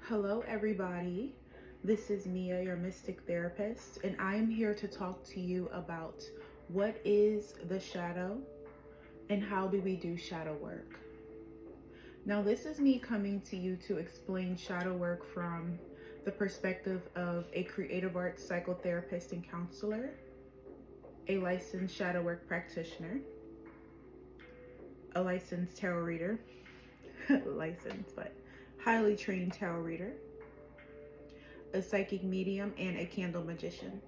Hello, everybody. This is Mia, your mystic therapist, and I am here to talk to you about what is the shadow and how do we do shadow work. Now, this is me coming to you to explain shadow work from the perspective of a creative arts psychotherapist and counselor, a licensed shadow work practitioner, a licensed tarot reader, licensed, but highly trained tarot reader, a psychic medium, and a candle magician.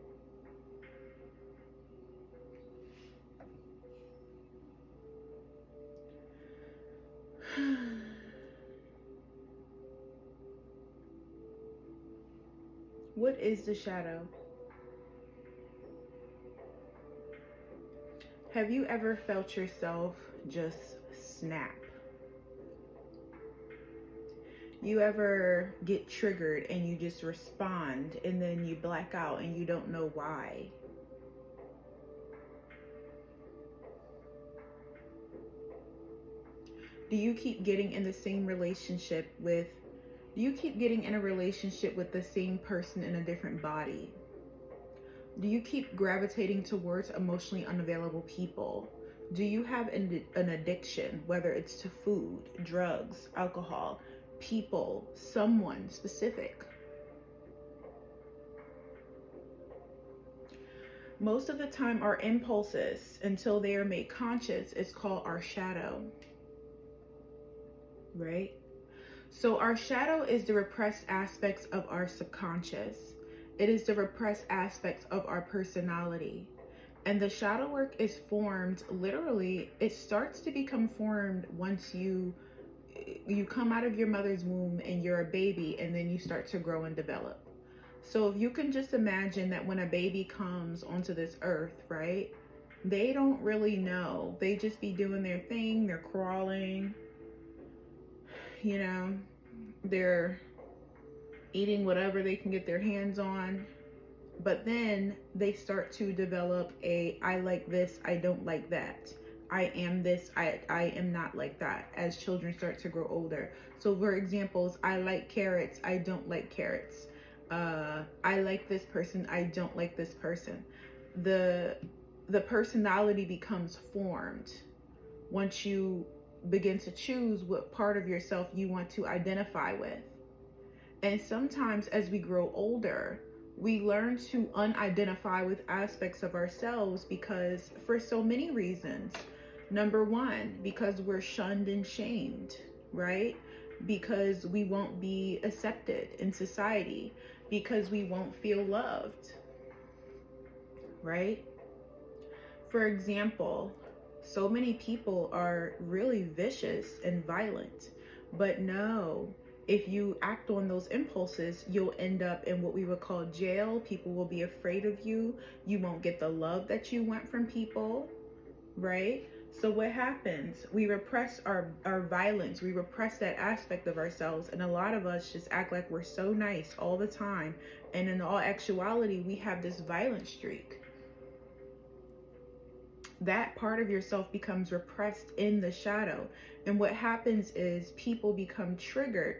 What is the shadow? Have you ever felt yourself just snap? You ever get triggered and you just respond and then you black out and you don't know why? Do you keep getting in the same relationship with, do you keep getting in a relationship with the same person in a different body? Do you keep gravitating towards emotionally unavailable people? Do you have an addiction, whether it's to food, drugs, alcohol, people, someone specific? Most of the time, our impulses, until they are made conscious, is called our shadow, right? So our shadow is the repressed aspects of our subconscious. It is the repressed aspects of our personality. And the shadow work is formed, literally, it starts to become formed once you come out of your mother's womb and you're a baby, and then you start to grow and develop. So if you can just imagine that when a baby comes onto this earth, right, they don't really know. They just be doing their thing. They're crawling, you know, they're eating whatever they can get their hands on. But then they start to develop I like this, I don't like that. I am this, I am not like that, as children start to grow older. So for examples, I like carrots, I don't like carrots. I like this person, I don't like this person. The personality becomes formed once you begin to choose what part of yourself you want to identify with. And sometimes as we grow older, we learn to unidentify with aspects of ourselves because for so many reasons. Number one, because we're shunned and shamed, right? Because we won't be accepted in society, because we won't feel loved, right? For example, so many people are really vicious and violent, but no, if you act on those impulses, you'll end up in what we would call jail. People will be afraid of you. You won't get the love that you want from people, right? So what happens? We repress our violence. We repress that aspect of ourselves. And a lot of us just act like we're so nice all the time. And in all actuality, we have this violent streak. That part of yourself becomes repressed in the shadow. And what happens is people become triggered,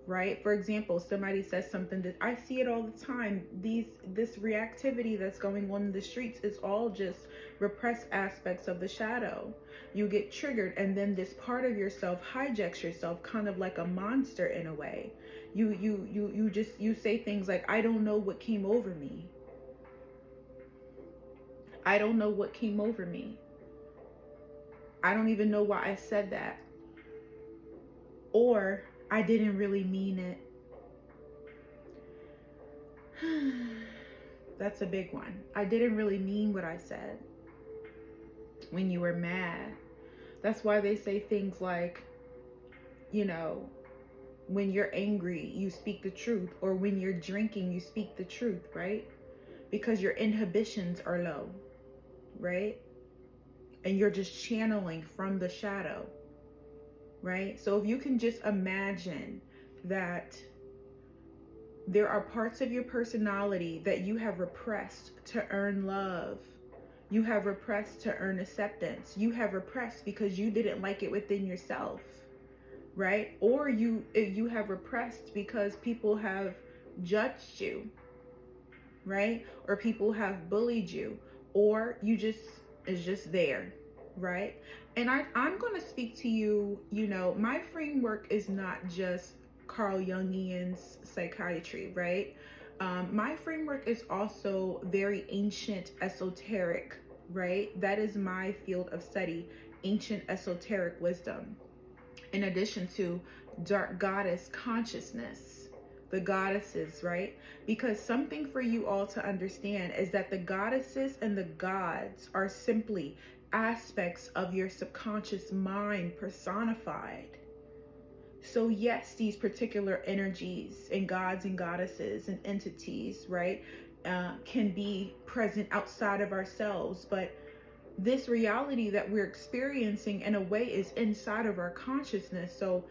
right? For example, somebody says something that I see it all the time. This reactivity that's going on in the streets is all just repressed aspects of the shadow. You get triggered, and then this part of yourself hijacks yourself, kind of like a monster in a way. You say things like, I don't know what came over me. I don't know what came over me. I don't even know why I said that. Or I didn't really mean it. That's a big one. I didn't really mean what I said. When you were mad. That's why they say things like, you know, when you're angry, you speak the truth. Or when you're drinking, you speak the truth, right? Because your inhibitions are low, right? And you're just channeling from the shadow, right? So if you can just imagine that there are parts of your personality that you have repressed to earn love. You have repressed to earn acceptance. You have repressed because you didn't like it within yourself, right? Or you have repressed because people have judged you, right? Or people have bullied you, or you just is just there, right? And I'm going to speak to you, you know, my framework is not just Carl Jungian's psychiatry, right? My framework is also very ancient esoteric, right? That is my field of study, ancient esoteric wisdom, in addition to dark goddess consciousness, the goddesses, right? Because something for you all to understand is that the goddesses and the gods are simply aspects of your subconscious mind personified. So yes, these particular energies and gods and goddesses and entities, right, can be present outside of ourselves, but this reality that we're experiencing in a way is inside of our consciousness. So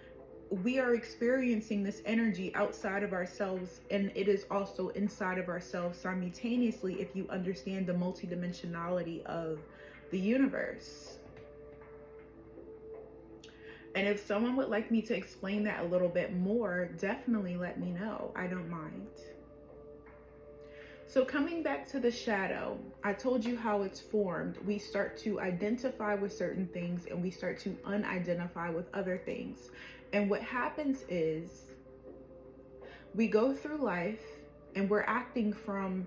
we are experiencing this energy outside of ourselves, and it is also inside of ourselves simultaneously if you understand the multidimensionality of the universe. And if someone would like me to explain that a little bit more, definitely let me know. I don't mind. So coming back to the shadow, I told you how it's formed. We start to identify with certain things and we start to unidentify with other things. And what happens is we go through life and we're acting from,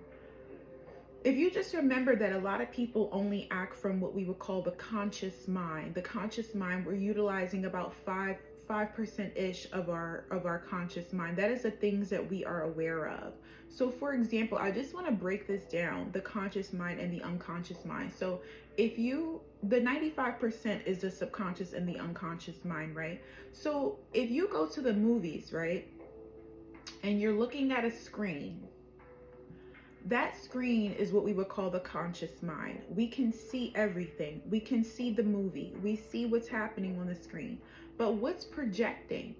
if you just remember that a lot of people only act from what we would call the conscious mind. The conscious mind, we're utilizing about 5% of our conscious mind. That is the things that we are aware of. So for example, I just want to break this down, the conscious mind and the unconscious mind. So if the 95% is the subconscious and the unconscious mind, right? So if you go to the movies, right, and you're looking at a screen, that screen is what we would call the conscious mind. We can see everything. We can see the movie. We see what's happening on the screen. But what's projecting?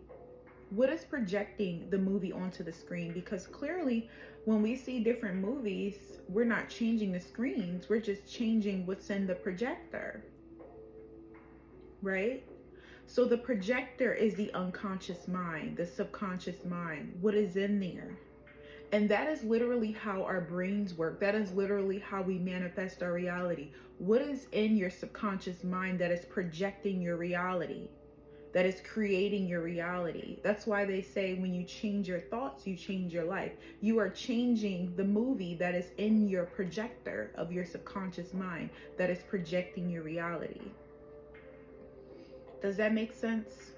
What is projecting the movie onto the screen? Because clearly, when we see different movies, we're not changing the screens. We're just changing what's in the projector, right? So the projector is the unconscious mind, the subconscious mind, what is in there. And that is literally how our brains work. That is literally how we manifest our reality. What is in your subconscious mind that is projecting your reality? That is creating your reality. That's why they say when you change your thoughts, you change your life. You are changing the movie that is in your projector of your subconscious mind that is projecting your reality. Does that make sense?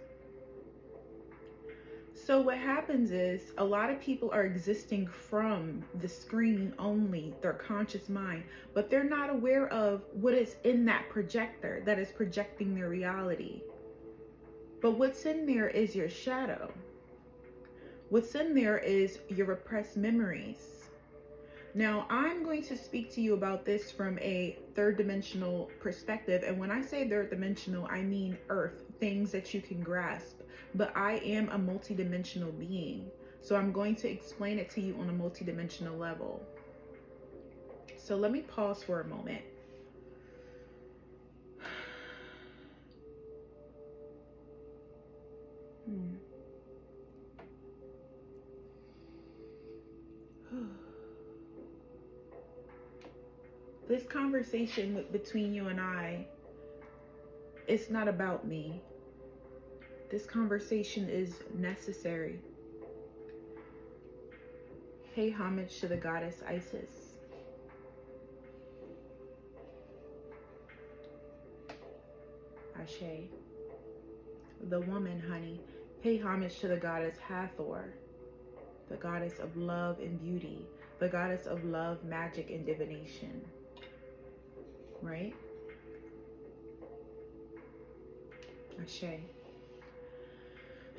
So what happens is a lot of people are existing from the screen only, their conscious mind, but they're not aware of what is in that projector that is projecting their reality. But what's in there is your shadow. What's in there is your repressed memories. Now, I'm going to speak to you about this from a third dimensional perspective. And when I say third dimensional, I mean earth, things that you can grasp. But I am a multidimensional being. So I'm going to explain it to you on a multidimensional level. So let me pause for a moment. This conversation between you and I, it's not about me. This conversation is necessary. Pay homage to the goddess Isis. Ashe. The woman, honey. Pay homage to the goddess Hathor, the goddess of love and beauty, the goddess of love, magic, and divination. Right? Ashe.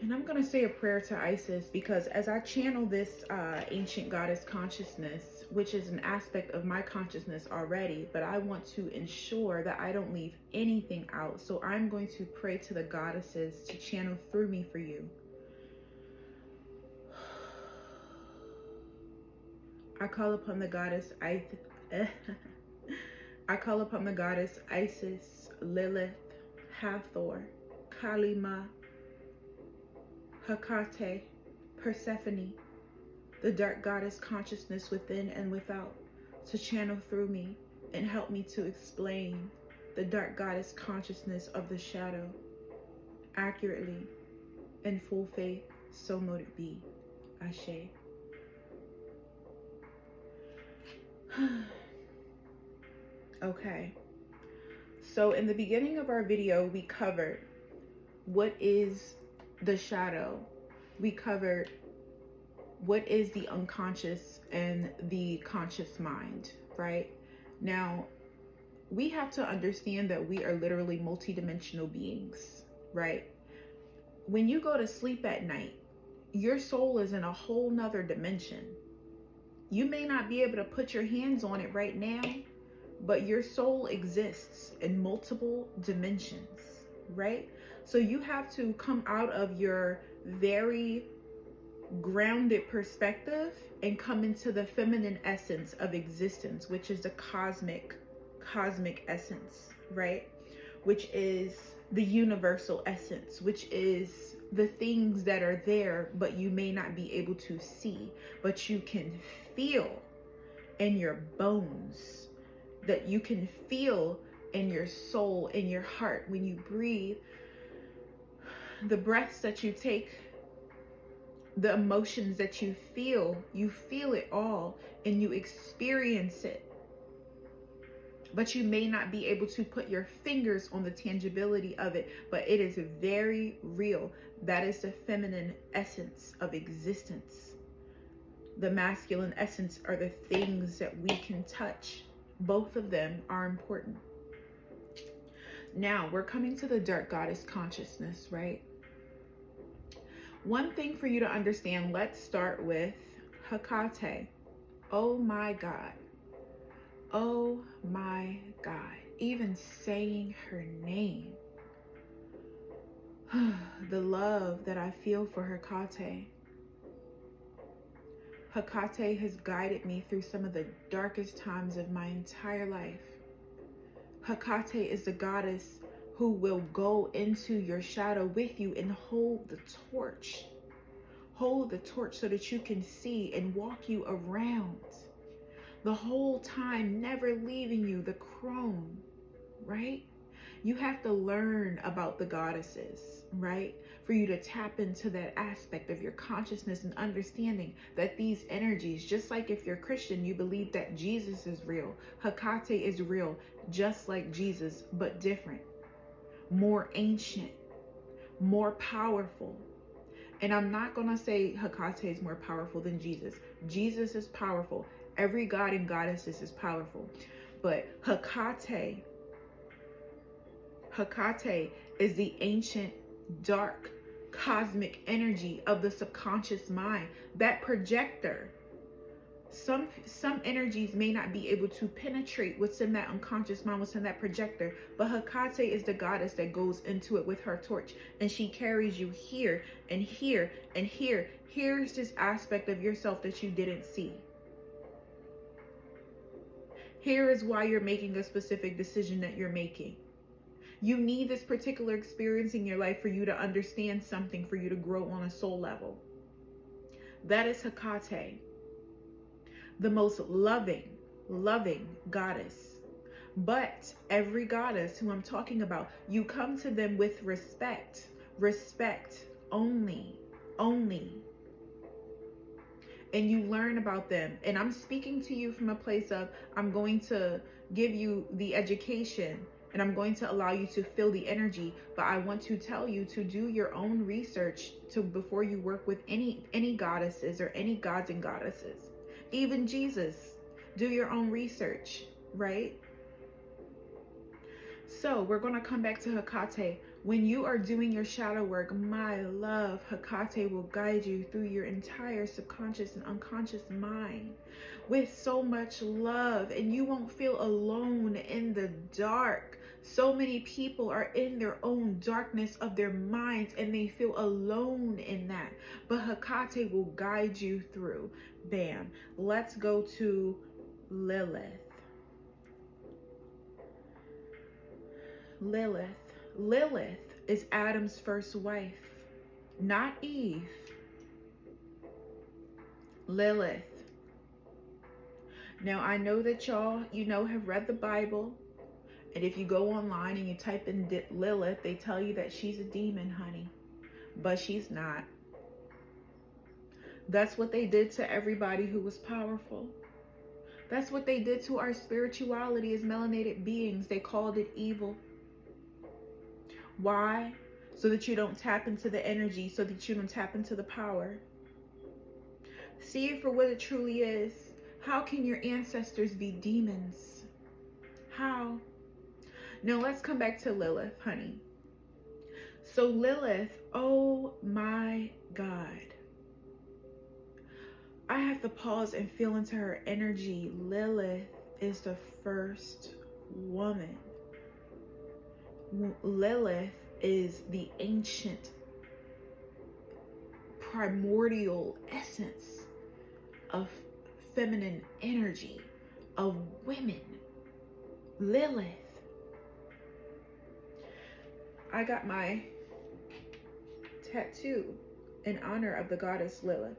And I'm going to say a prayer to Isis because as I channel this ancient goddess consciousness, which is an aspect of my consciousness already, but I want to ensure that I don't leave anything out. So I'm going to pray to the goddesses to channel through me for you. I call upon the goddess I call upon the goddess Isis, Lilith, Hathor, Kalima, Hecate, Persephone, the dark goddess consciousness within and without, to channel through me and help me to explain the dark goddess consciousness of the shadow accurately, in full faith, so mote it be. Ashe. Okay, so in the beginning of our video, we covered what is the shadow. We covered what is the unconscious and the conscious mind, right? Now, we have to understand that we are literally multidimensional beings, right? When you go to sleep at night, your soul is in a whole nother dimension. You may not be able to put your hands on it right now, but your soul exists in multiple dimensions, right? So you have to come out of your very grounded perspective and come into the feminine essence of existence, which is the cosmic essence, right? Which is the universal essence, which is the things that are there, but you may not be able to see, but you can feel in your bones, that you can feel in your soul, in your heart. When you breathe, the breaths that you take, the emotions that you feel it all, and you experience it. But you may not be able to put your fingers on the tangibility of it, but it is very real. That is the feminine essence of existence. The masculine essence are the things that we can touch. Both of them are important. Now, we're coming to the dark goddess consciousness, right? One thing for you to understand, let's start with Hecate. Oh my God. Oh my God. Even saying her name. The love that I feel for Hecate. Hecate has guided me through some of the darkest times of my entire life. Hecate is the goddess who will go into your shadow with you and hold the torch. Hold the torch so that you can see and walk you around. The whole time, never leaving you, the crone, right? You have to learn about the goddesses, right? For you to tap into that aspect of your consciousness and understanding that these energies, just like if you're Christian, you believe that Jesus is real. Hecate is real, just like Jesus, but different. More ancient, more powerful. And I'm not going to say Hecate is more powerful than Jesus. Jesus is powerful. Every god and goddess is powerful. But Hecate is the ancient, dark, cosmic energy of the subconscious mind. That projector. Some energies may not be able to penetrate what's in that unconscious mind, what's in that projector. But Hecate is the goddess that goes into it with her torch. And she carries you here and here and here. Here's this aspect of yourself that you didn't see. Here is why you're making a specific decision that you're making. You need this particular experience in your life for you to understand something, for you to grow on a soul level. That is Hecate. The most loving goddess. But every goddess who I'm talking about, you come to them with respect. Respect only. And you learn about them. And I'm speaking to you from a place of, I'm going to give you the education and I'm going to allow you to feel the energy. But I want to tell you to do your own research before you work with any goddesses or any gods and goddesses. Even Jesus, do your own research, right? So we're going to come back to Hecate. When you are doing your shadow work, my love, Hecate will guide you through your entire subconscious and unconscious mind with so much love, and you won't feel alone in the dark. So many people are in their own darkness of their minds and they feel alone in that. But Hecate will guide you through. Bam. Let's go to Lilith. Lilith is Adam's first wife. not Eve, Lilith. Now, I know that y'all, have read the Bible. And if you go online and you type in Lilith, they tell you that she's a demon, honey. But she's not. That's what they did to everybody who was powerful. That's what they did to our spirituality as melanated beings. They called it evil. Why? So that you don't tap into the energy, so that you don't tap into the power. See it for what it truly is. How can your ancestors be demons? How? Now let's come back to Lilith, honey. So Lilith, oh my God. I have to pause and feel into her energy. Lilith is the first woman. Lilith is the ancient, primordial essence of feminine energy, of women. Lilith. I got my tattoo in honor of the goddess Lilith.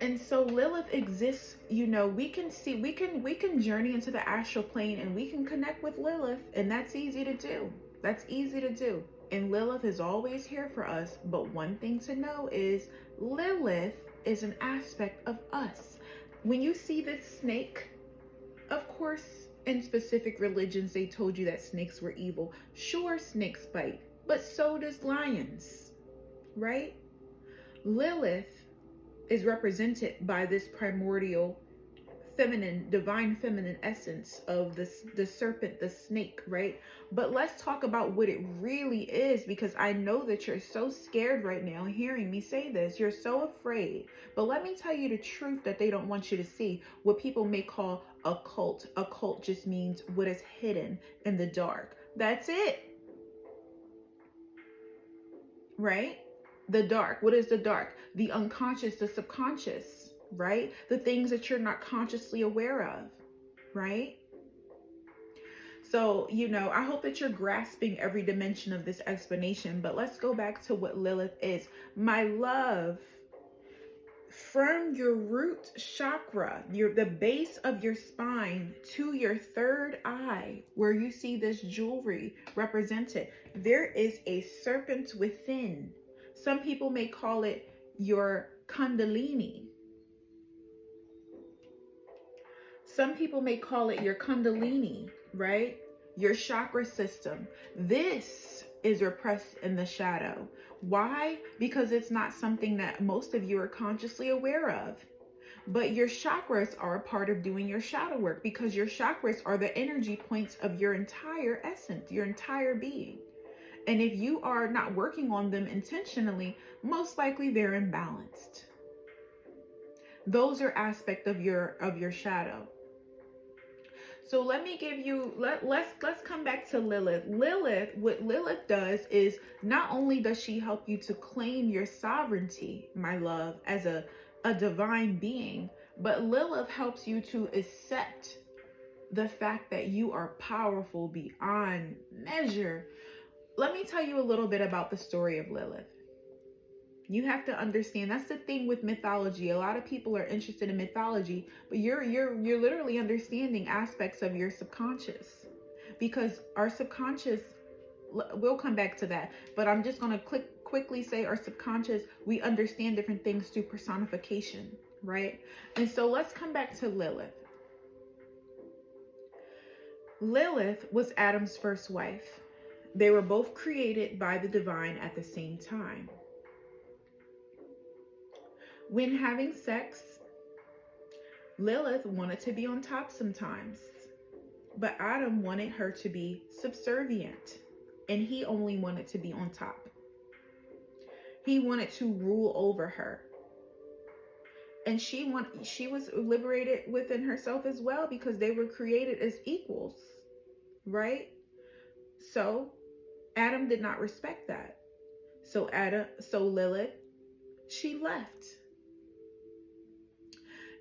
And so Lilith exists, we can journey into the astral plane and we can connect with Lilith, and that's easy to do. That's easy to do. And Lilith is always here for us. But one thing to know is Lilith is an aspect of us. When you see this snake, of course, in specific religions, they told you that snakes were evil. Sure, snakes bite, but so does lions, right? Lilith is represented by this primordial feminine, divine feminine essence of the serpent, the snake, right? But let's talk about what it really is, because I know that you're so scared right now hearing me say this. You're so afraid. But let me tell you the truth that they don't want you to see. What people may call a cult. A cult just means what is hidden in the dark. That's it. Right? The dark. What is the dark? The unconscious, the subconscious, right? The things that you're not consciously aware of, right? So, I hope that you're grasping every dimension of this explanation, but let's go back to what Lilith is. My love, from your root chakra, the base of your spine to your third eye, where you see this jewelry represented, there is a serpent within. Some people may call it your kundalini. Some people may call it your kundalini, right? Your chakra system. This is repressed in the shadow. Why? Because it's not something that most of you are consciously aware of. But your chakras are a part of doing your shadow work, because your chakras are the energy points of your entire essence, your entire being. And if you are not working on them intentionally, most likely they're imbalanced. Those are aspects of your shadow. So let me give you, let's come back to Lilith. Lilith, what Lilith does is not only does she help you to claim your sovereignty, my love, as a divine being, but Lilith helps you to accept the fact that you are powerful beyond measure. Let me tell you a little bit about the story of Lilith. You have to understand, that's the thing with mythology. A lot of people are interested in mythology, but you're literally understanding aspects of your subconscious, because our subconscious, we'll come back to that, but I'm just going to quickly say our subconscious, we understand different things through personification, right? And so let's come back to Lilith. Lilith was Adam's first wife. They were both created by the divine at the same time. When having sex, Lilith wanted to be on top sometimes, but Adam wanted her to be subservient, and he only wanted to be on top. He wanted to rule over her. And she was liberated within herself as well, because they were created as equals, right? So Adam did not respect that. So Lilith, she left.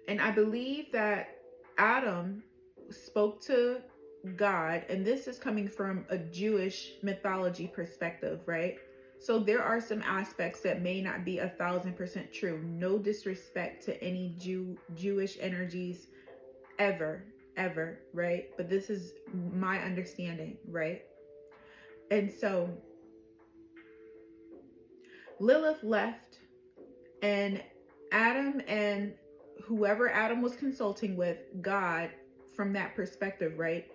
And I believe that Adam spoke to God, and this is coming from a Jewish mythology perspective, right? So there are some aspects that may not be 1,000% true. No disrespect to any Jewish energies ever, ever, right? But this is my understanding, right? And so Lilith left, and Adam and whoever Adam was consulting with, God, from that perspective, right,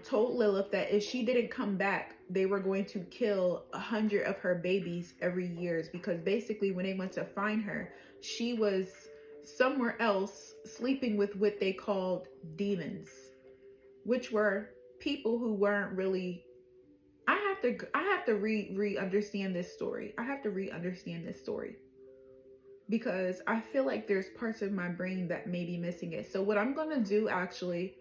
told Lilith that if she didn't come back, they were going to kill 100 of her babies every year, because basically when they went to find her, she was somewhere else sleeping with what they called demons, which were people who weren't really. I have to re-understand this story. I have to re-understand this story, because I feel like there's parts of my brain that may be missing it. So what I'm going to do, actually,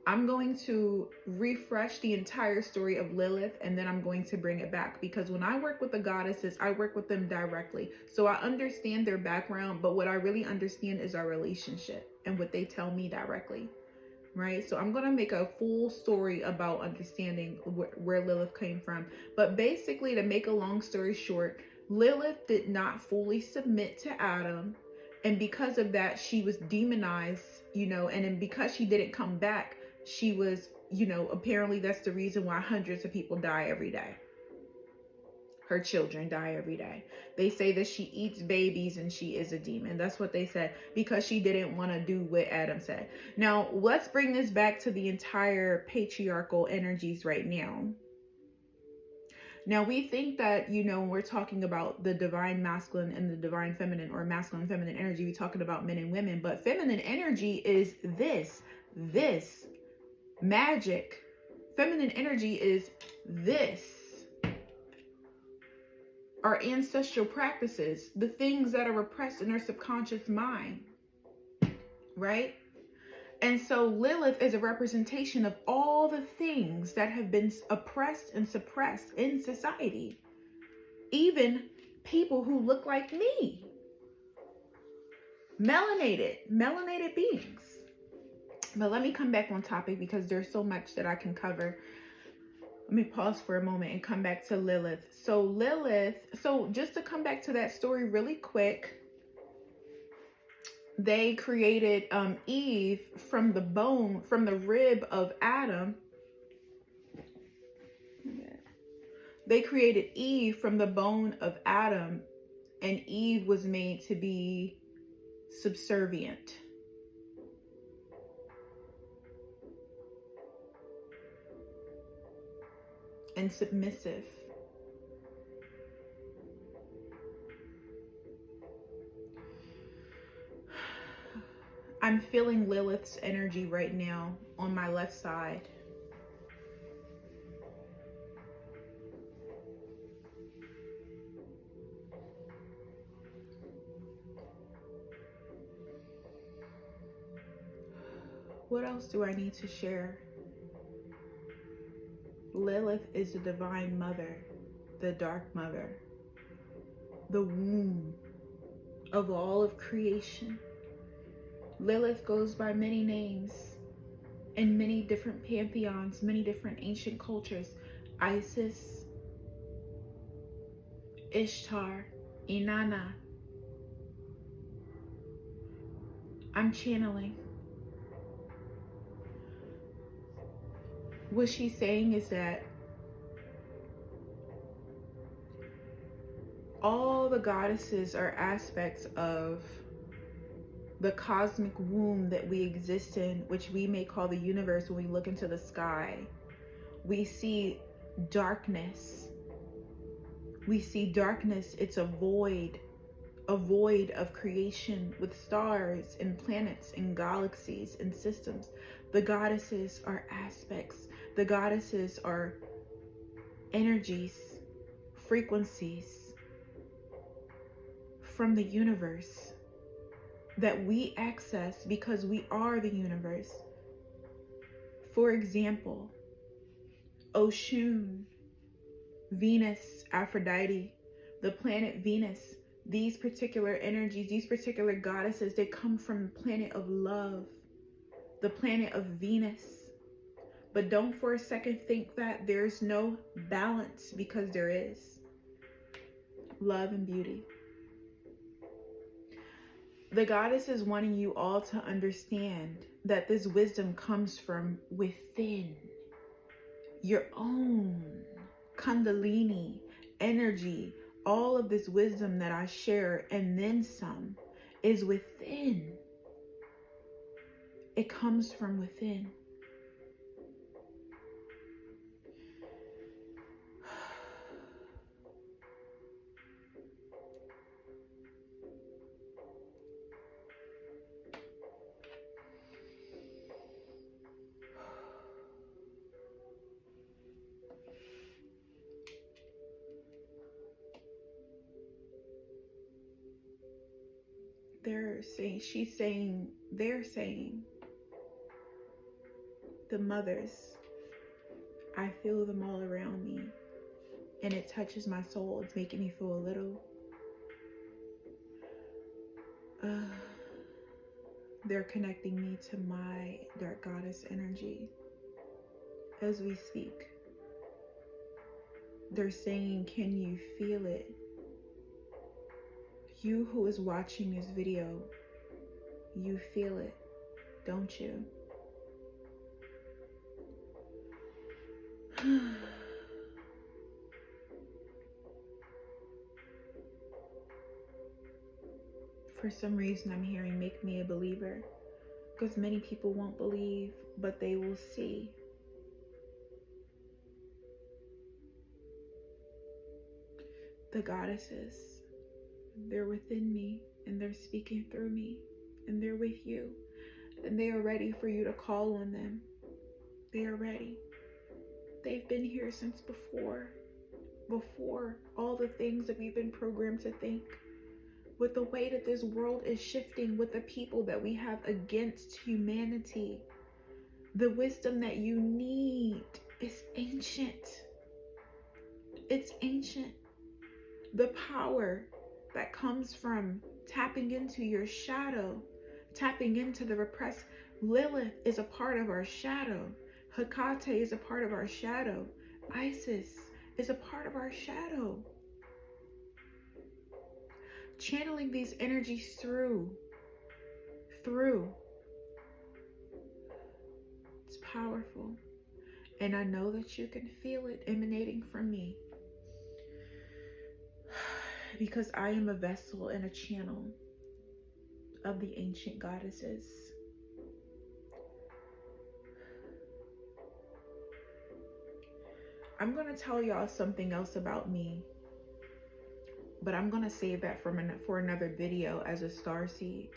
I'm going to refresh the entire story of Lilith, and then I'm going to bring it back, because when I work with the goddesses, I work with them directly. So I understand their background, but what I really understand is our relationship and what they tell me directly, right? So I'm going to make a full story about understanding where Lilith came from. But basically, to make a long story short, Lilith did not fully submit to Adam, and because of that, she was demonized, and then because she didn't come back, she was, apparently that's the reason why hundreds of people die every day. Her children die every day. They say that she eats babies and she is a demon. That's what they said, because she didn't want to do what Adam said. Now, let's bring this back to the entire patriarchal energies right now. Now, we think that, when we're talking about the divine masculine and the divine feminine, or masculine feminine energy, we're talking about men and women. But feminine energy is this magic. Feminine energy is this. Our ancestral practices, the things that are repressed in our subconscious mind, right? And so Lilith is a representation of all the things that have been oppressed and suppressed in society. Even people who look like me. Melanated beings. But let me come back on topic, because there's so much that I can cover. Let me pause for a moment and come back to Lilith. So just to come back to that story really quick, they created Eve from the rib of Adam. They created Eve from the bone of Adam, and Eve was made to be subservient. And submissive. I'm feeling Lilith's energy right now on my left side. What else do I need to share? Lilith is the divine mother, the dark mother, the womb of all of creation. Lilith goes by many names in many different pantheons, many different ancient cultures. Isis, Ishtar, Inanna. I'm channeling. What she's saying is that all the goddesses are aspects of the cosmic womb that we exist in, which we may call the universe. When we look into the sky, we see darkness. We see darkness. It's a void of creation with stars and planets and galaxies and systems. The goddesses are aspects. The goddesses are energies, frequencies from the universe that we access because we are the universe. For example, Oshun, Venus, Aphrodite, the planet Venus, these particular energies, these particular goddesses, they come from the planet of love, the planet of Venus. But don't for a second think that there's no balance, because there is. love, and beauty. The goddess is wanting you all to understand that this wisdom comes from within. Your own Kundalini energy, all of this wisdom that I share and then some is within. It comes from within. They're saying, the mothers, I feel them all around me and it touches my soul. It's making me feel a little, they're connecting me to my dark goddess energy as we speak. They're saying, can you feel it? You who is watching this video, you feel it, don't you? For some reason, I'm hearing make me a believer, because many people won't believe, but they will see. The goddesses, they're within me and they're speaking through me and they're with you and they are ready for you to call on them. They are ready. They've been here since before all the things that we've been programmed to think. With the way that this world is shifting, with the people that we have against humanity, the wisdom that you need is ancient. It's ancient. The power that comes from tapping into your shadow, tapping into the repressed. Lilith is a part of our shadow. Hecate is a part of our shadow. Isis is a part of our shadow. Channeling these energies through. It's powerful. And I know that you can feel it emanating from me. Because I am a vessel and a channel of the ancient goddesses. I'm going to tell y'all something else about me, but I'm going to save that for another video as a starseed.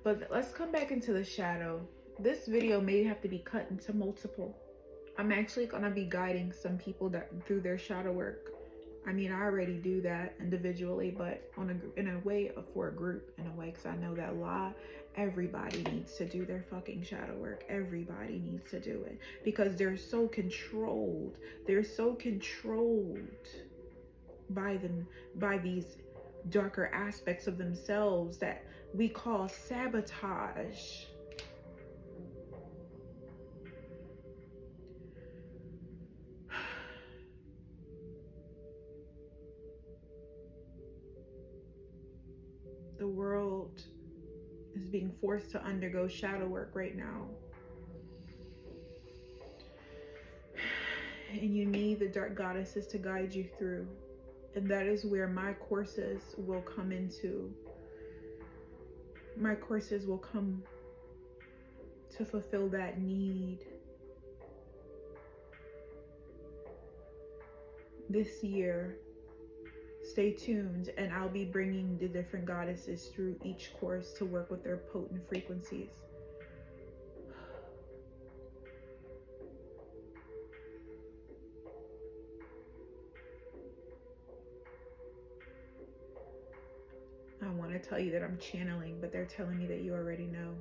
But let's come back into the shadow. This video may have to be cut into multiple. I'm actually going to be guiding some people through their shadow work. I mean, I already do that individually, but in a way for a group, in a way, because I know that everybody needs to do their fucking shadow work. Everybody needs to do it because they're so controlled. They're so controlled by these darker aspects of themselves that we call sabotage. The world is being forced to undergo shadow work right now. And you need the dark goddesses to guide you through. And that is where my courses will come into. My courses will come to fulfill that need. This year, stay tuned, and I'll be bringing the different goddesses through each course to work with their potent frequencies. I want to tell you that I'm channeling, but they're telling me that you already know.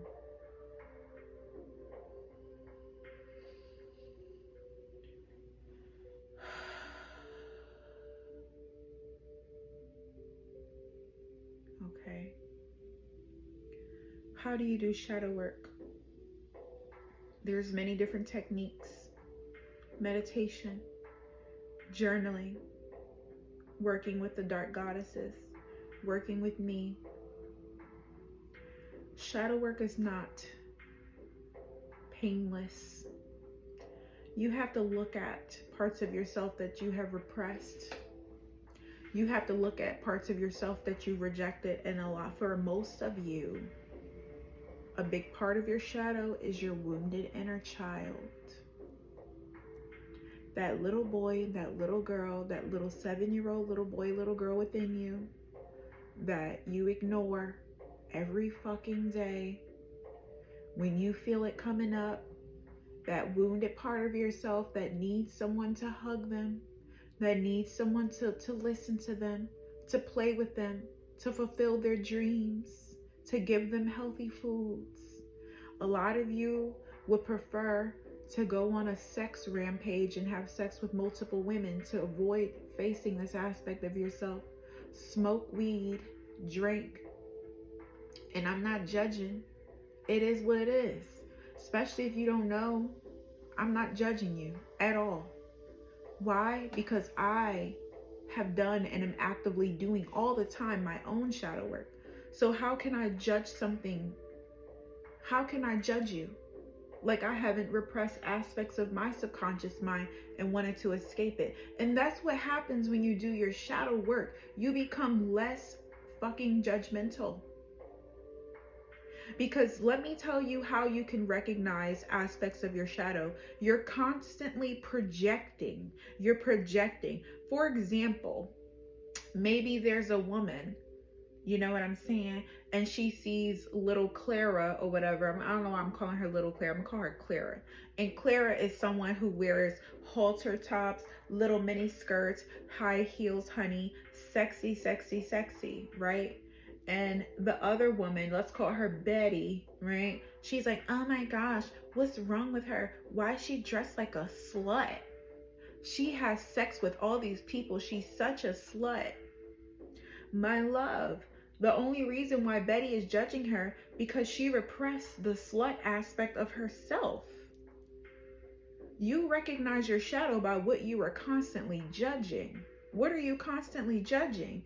Okay. How do you do shadow work? There's many different techniques. Meditation, journaling, working with the dark goddesses, working with me. Shadow work is not painless. You have to look at parts of yourself that you have repressed. You have to look at parts of yourself that you rejected. And for most of you, a big part of your shadow is your wounded inner child. That little boy, that little girl, that little 7-year-old little boy, little girl within you that you ignore every fucking day. When you feel it coming up, that wounded part of yourself that needs someone to hug them, that needs someone to listen to them, to play with them, to fulfill their dreams, to give them healthy foods. A lot of you would prefer to go on a sex rampage and have sex with multiple women to avoid facing this aspect of yourself. Smoke weed, drink, and I'm not judging. It is what it is. Especially if you don't know, I'm not judging you at all. Why? Because I have done and am actively doing all the time my own shadow work. So how can I judge something? How can I judge you? Like I haven't repressed aspects of my subconscious mind and wanted to escape it. And that's what happens when you do your shadow work. You become less fucking judgmental. Because let me tell you how you can recognize aspects of your shadow. You're constantly projecting. You're projecting. For example, maybe there's a woman, you know what I'm saying? And she sees little Clara or whatever. I don't know why I'm calling her little Clara. I'm gonna call her Clara. And Clara is someone who wears halter tops, little mini skirts, high heels, honey, sexy, sexy, sexy, right? And the other woman, let's call her Betty, right? She's like, oh my gosh, what's wrong with her? Why is she dressed like a slut? She has sex with all these people. She's such a slut. My love, the only reason why Betty is judging her because she repressed the slut aspect of herself. You recognize your shadow by what you are constantly judging. What are you constantly judging?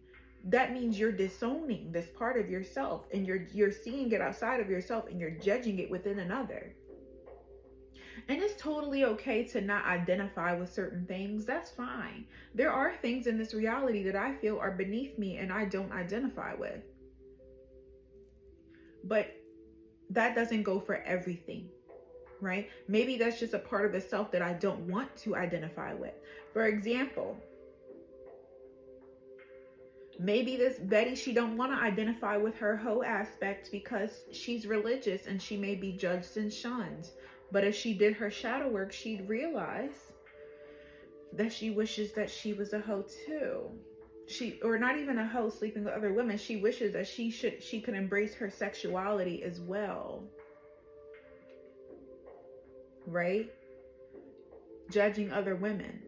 That means you're disowning this part of yourself, and you're seeing it outside of yourself, and you're judging it within another. And it's totally okay to not identify with certain things. That's fine. There are things in this reality that I feel are beneath me and I don't identify with. But that doesn't go for everything, right? Maybe that's just a part of the self that I don't want to identify with. For example, maybe this Betty, she don't want to identify with her hoe aspect because she's religious and she may be judged and shunned. But if she did her shadow work, she'd realize that she wishes that she was a hoe too. Or not even a hoe sleeping with other women. She wishes that she could embrace her sexuality as well. Right? Judging other women.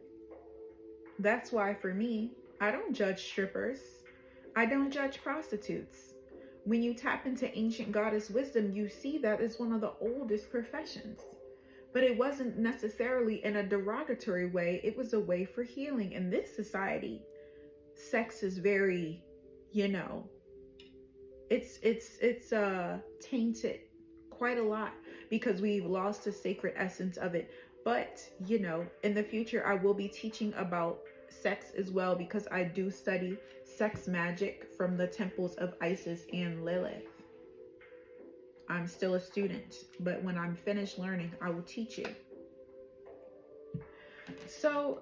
That's why for me, I don't judge strippers. I don't judge prostitutes. When you tap into ancient goddess wisdom, you see that it's one of the oldest professions. But it wasn't necessarily in a derogatory way. It was a way for healing. In this society, sex is very, it's tainted quite a lot because we've lost the sacred essence of it. But, in the future, I will be teaching about sex as well because I do study sex magic from the temples of Isis and Lilith. I'm still a student, but when I'm finished learning, I will teach you. So,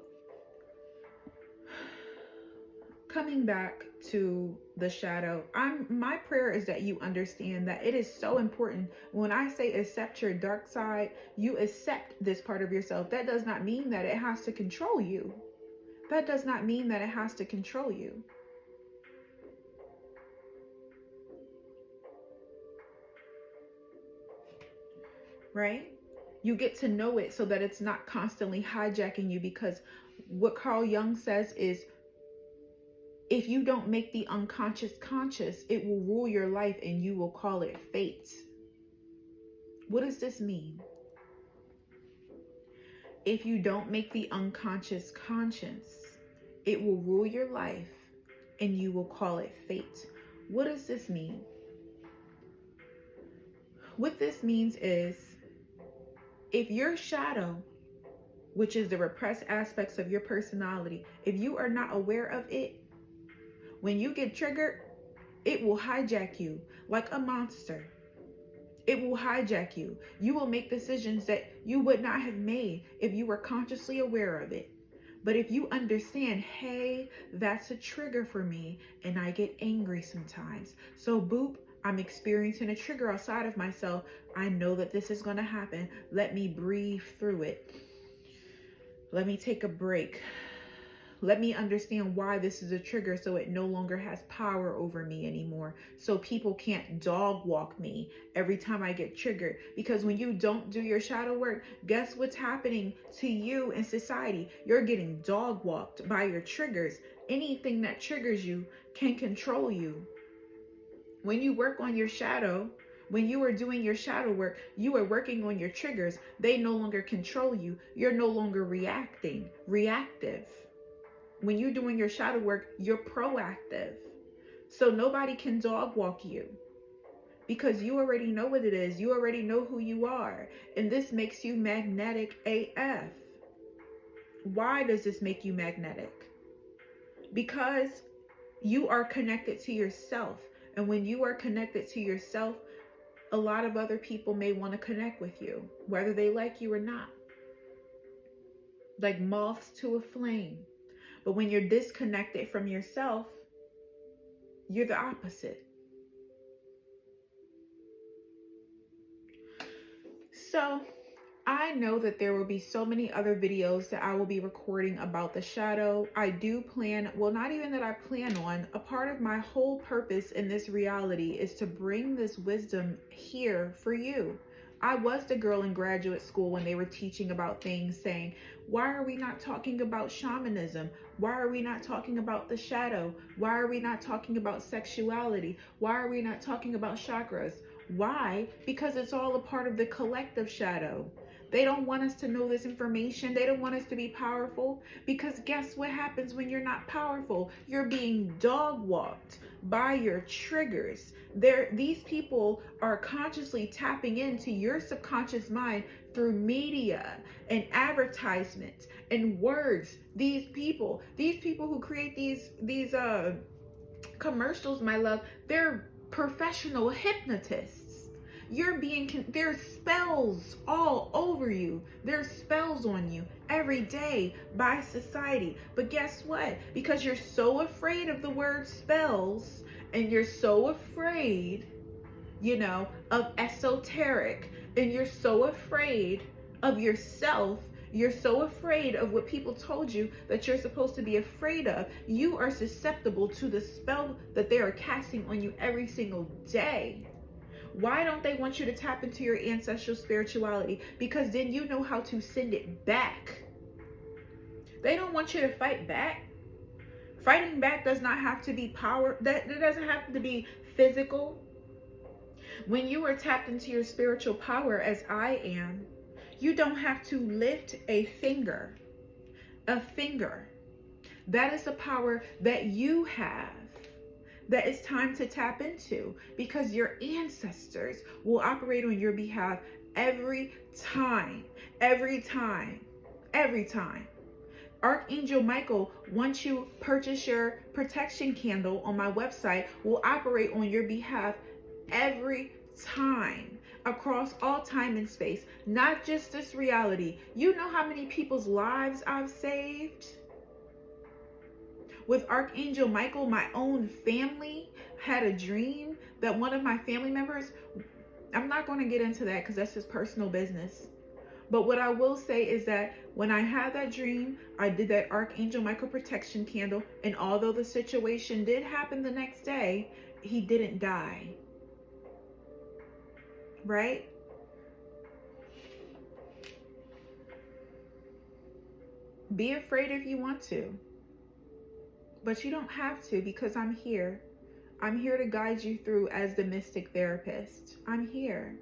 coming back to the shadow, my prayer is that you understand that it is so important. When I say accept your dark side, you accept this part of yourself. That does not mean that it has to control you. That does not mean that it has to control you. Right? You get to know it so that it's not constantly hijacking you, because what Carl Jung says is, if you don't make the unconscious conscious, it will rule your life and you will call it fate. What does this mean? If you don't make the unconscious conscious, It will rule your life and you will call it fate. What does this mean? What this means is, if your shadow, which is the repressed aspects of your personality, if you are not aware of it, when you get triggered, it will hijack you like a monster. It will hijack you. You will make decisions that you would not have made if you were consciously aware of it. But if you understand, hey, that's a trigger for me, and I get angry sometimes. So boop, I'm experiencing a trigger outside of myself. I know that this is going to happen. Let me breathe through it. Let me take a break. Let me understand why this is a trigger, so it no longer has power over me anymore. So people can't dog walk me every time I get triggered. Because when you don't do your shadow work, guess what's happening to you in society? You're getting dog walked by your triggers. Anything that triggers you can control you. When you work on your shadow, when you are doing your shadow work, you are working on your triggers. They no longer control you. You're no longer reactive. When you're doing your shadow work, you're proactive. So nobody can dog walk you because you already know what it is. You already know who you are. And this makes you magnetic AF. Why does this make you magnetic? Because you are connected to yourself. And when you are connected to yourself, a lot of other people may want to connect with you, whether they like you or not. Like moths to a flame. But when you're disconnected from yourself, you're the opposite. So I know that there will be so many other videos that I will be recording about the shadow. I do plan, well, not even that I plan on, a part of my whole purpose in this reality is to bring this wisdom here for you. I was the girl in graduate school when they were teaching about things, saying, why are we not talking about shamanism? Why are we not talking about the shadow? Why are we not talking about sexuality? Why are we not talking about chakras? Why? Because it's all a part of the collective shadow. They don't want us to know this information. They don't want us to be powerful, because guess what happens when you're not powerful? You're being dog walked by your triggers. These people are consciously tapping into your subconscious mind through media and advertisements and words. These people who create these commercials, my love, they're professional hypnotists. There's spells all over you. There's spells on you every day by society. But guess what? Because you're so afraid of the word spells, and you're so afraid, of esoteric, and you're so afraid of yourself, you're so afraid of what people told you that you're supposed to be afraid of, you are susceptible to the spell that they are casting on you every single day. Why don't they want you to tap into your ancestral spirituality? Because then you know how to send it back. They don't want you to fight back. Fighting back does not have to be power. That doesn't have to be physical. When you are tapped into your spiritual power, as I am, you don't have to lift a finger. A finger. That is the power that you have. That it's time to tap into, because your ancestors will operate on your behalf every time. Archangel Michael, once you purchase your protection candle on my website, will operate on your behalf every time, across all time and space, not just this reality. You know how many people's lives I've saved? With Archangel Michael, my own family had a dream that one of my family members, I'm not going to get into that because that's his personal business. But what I will say is that when I had that dream, I did that Archangel Michael protection candle. And although the situation did happen the next day, he didn't die. Right? Be afraid if you want to. But you don't have to, because I'm here. I'm here to guide you through as the mystic therapist. I'm here.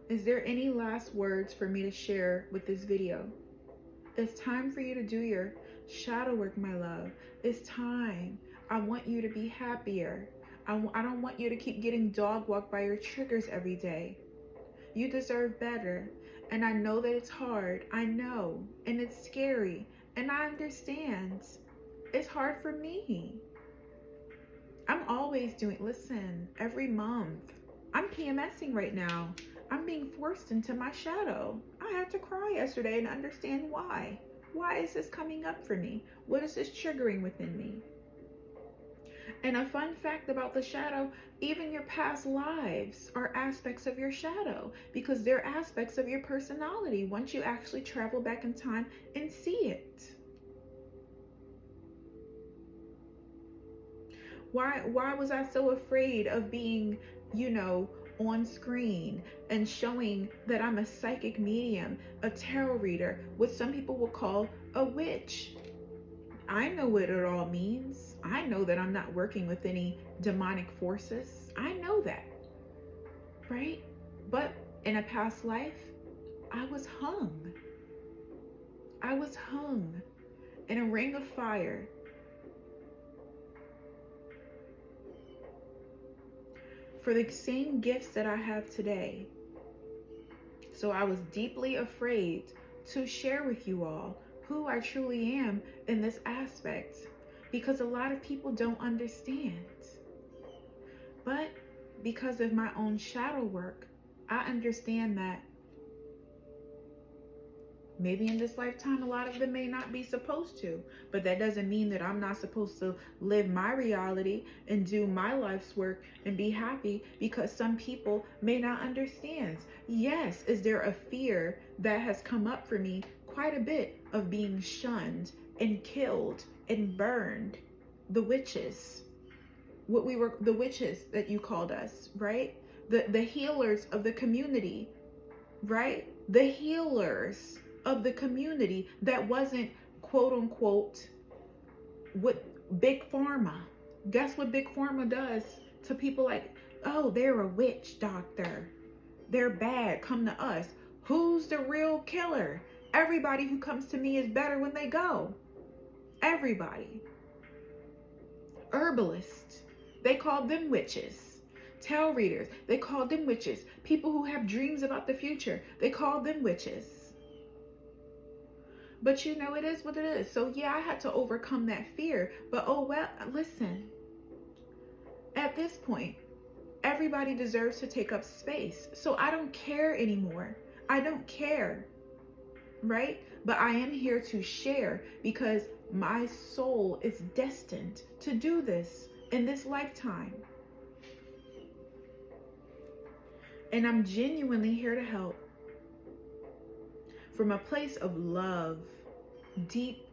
Is there any last words for me to share with this video? It's time for you to do your shadow work, my love. It's time. I want you to be happier. I don't want you to keep getting dog walked by your triggers every day. You deserve better. And I know that it's hard. I know. And it's scary. And I understand. It's hard for me. I'm always listen, every month. I'm PMSing right now. I'm being forced into my shadow. I had to cry yesterday and understand why. Why is this coming up for me? What is this triggering within me? And a fun fact about the shadow, even your past lives are aspects of your shadow, because they're aspects of your personality once you actually travel back in time and see it. Why was I so afraid of being, on screen and showing that I'm a psychic medium, a tarot reader, what some people will call a witch? I know what it all means. I know that I'm not working with any demonic forces. I know that, right? But in a past life, I was hung. I was hung in a ring of fire. For the same gifts that I have today. So I was deeply afraid to share with you all who I truly am in this aspect, because a lot of people don't understand. But because of my own shadow work, I understand that maybe in this lifetime, a lot of them may not be supposed to, but that doesn't mean that I'm not supposed to live my reality and do my life's work and be happy, because some people may not understand. Yes, is there a fear that has come up for me quite a bit of being shunned and killed and burned? The witches, the witches that you called us, right? The healers of the community, right? The healers of the community that wasn't quote unquote what Big Pharma. Guess what Big Pharma does to people? Like, oh, they're a witch doctor, they're bad, come to us. Who's the real killer? Everybody who comes to me is better when they go. Everybody. Herbalists, they called them witches. Tarot readers, they called them witches. People who have dreams about the future, they called them witches. But it is what it is. So yeah, I had to overcome that fear. But oh well, listen. At this point, everybody deserves to take up space. So I don't care anymore. I don't care. Right? But I am here to share, because my soul is destined to do this in this lifetime. And I'm genuinely here to help. From a place of love, deep,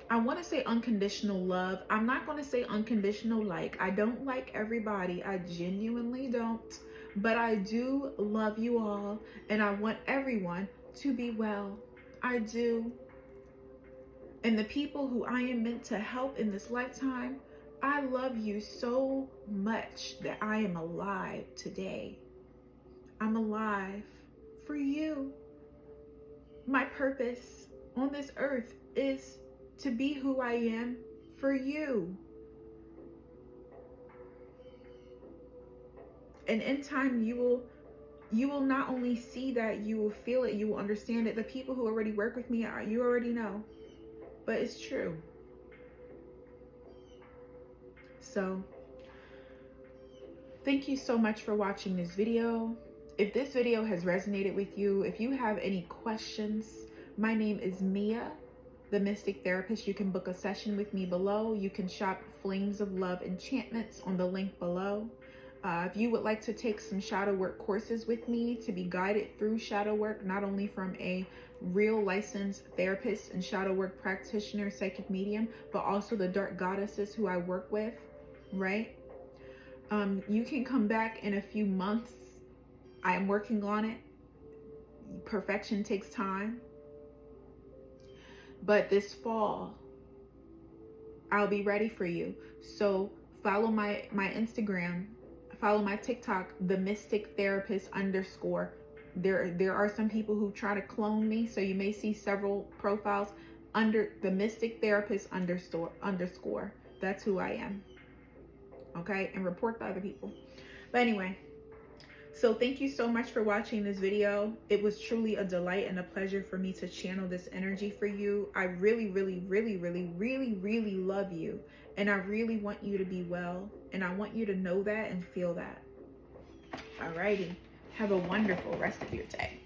I want to say unconditional love. I'm not going to say unconditional like. I don't like everybody. I genuinely don't. But I do love you all. And I want everyone to be well. I do. And the people who I am meant to help in this lifetime, I love you so much that I am alive today. I'm alive for you. My purpose on this earth is to be who I am for you. And in time, you will not only see that, you will feel it, you will understand it. The people who already work with me, you already know. But it's true. So, thank you so much for watching this video. If this video has resonated with you, if you have any questions, my name is Mia, the Mystic Therapist. You can book a session with me below. You can shop Flames of Love Enchantments on the link below. If you would like to take some shadow work courses with me to be guided through shadow work, not only from a real licensed therapist and shadow work practitioner, psychic medium, but also the dark goddesses who I work with, right? You can come back in a few months. I am working on it. Perfection takes time. But this fall, I'll be ready for you. So follow my Instagram. Follow my TikTok, the Mystic Therapist _ There are some people who try to clone me, so you may see several profiles under the Mystic Therapist _ That's who I am. Okay, and report to other people. But anyway, so thank you so much for watching this video. It was truly a delight and a pleasure for me to channel this energy for you. I really, really, really, really, really, really love you. And I really want you to be well. And I want you to know that and feel that. Alrighty. Have a wonderful rest of your day.